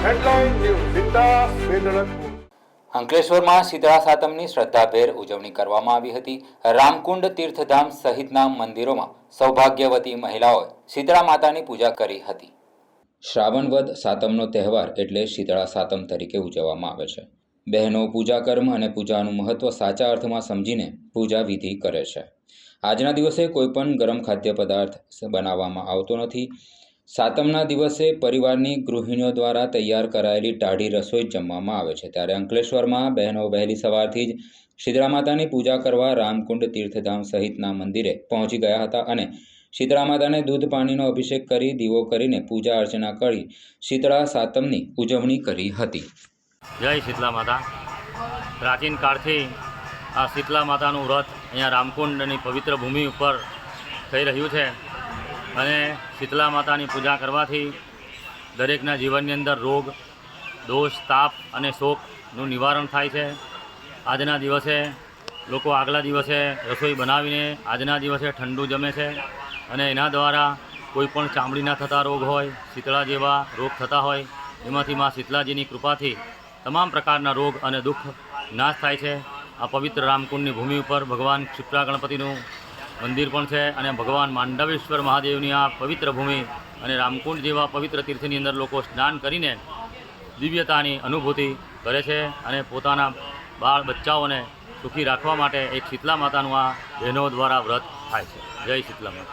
Headline News Zinda Svedalathpur. અંકલેશ્વરમાં શીતળા સાતમની શ્રદ્ધાભેર ઉજવણી કરવામાં આવી હતી। રામકુંડ તીર્થધામ સહિતના મંદિરોમાં સૌભાગ્યવતી મહિલાઓએ શીતળા માતાની પૂજા કરી હતી। શ્રાવણ વદ સાતમનો તહેવાર એટલે શીતળા સાતમ તરીકે ઉજવવામાં આવે છે। બહેનો પૂજા કર્મ અને પૂજાનું મહત્વ સાચા અર્થમાં સમજીને પૂજા વિધિ કરે છે। આજના દિવસે કોઈ પણ ગરમ ખાદ્ય પદાર્થ બનાવવામાં આવતો નથી। સાતમના દિવસે પરિવારની ગૃહિણીઓ દ્વારા તૈયાર કરાયેલી ટાઢી રસોઈ જમવામાં આવે છે। ત્યારે અંકલેશ્વરમાં બહેનો વહેલી સવારથી જ શીતળા માતાની પૂજા કરવા રામકુંડ તીર્થધામ સહિતના મંદિરે પહોંચી ગયા હતા અને શીતળા માતાને દૂધ પાણીનો અભિષેક કરી દીવો કરીને પૂજા અર્ચના કરી શીતળા સાતમની ઉજવણી કરી હતી। જય શીતલા માતા। પ્રાચીન કાળથી આ શીતલા માતાનું વ્રત અહીંયા રામકુંડની પવિત્ર ભૂમિ ઉપર થઈ રહ્યું છે અને શીતલા માતાની પૂજા કરવાથી દરેકના જીવનની અંદર રોગ, દોષ, તાપ અને શોકનું નિવારણ થાય છે। આજના દિવસે લોકો આગલા દિવસે રસોઈ બનાવીને આજના દિવસે ઠંડુ જમે છે અને એના દ્વારા કોઈ પણ ચામડીના થતા રોગ હોય, શીતળા જેવા રોગ થતા હોય એમાંથી મા શીતલાજીની કૃપાથી તમામ પ્રકારના રોગ અને દુઃખ નાશ થાય છે। આ પવિત્ર રામકુંડની ભૂમિ ઉપર ભગવાન ક્ષિપ્રા ગણપતિનું મંદિર પણ છે અને ભગવાન માંડવેશ્વર મહાદેવની આ પવિત્ર ભૂમિ અને રામકુંડ જેવા પવિત્ર તીર્થની અંદર લોકો સ્નાન કરીને દિવ્યતાની અનુભૂતિ કરે છે અને પોતાના બાળ બચ્ચાઓને સુખી રાખવા માટે એક શીતલા માતાનું આ બહેનો દ્વારા વ્રત થાય છે। જય શીતલા માતા।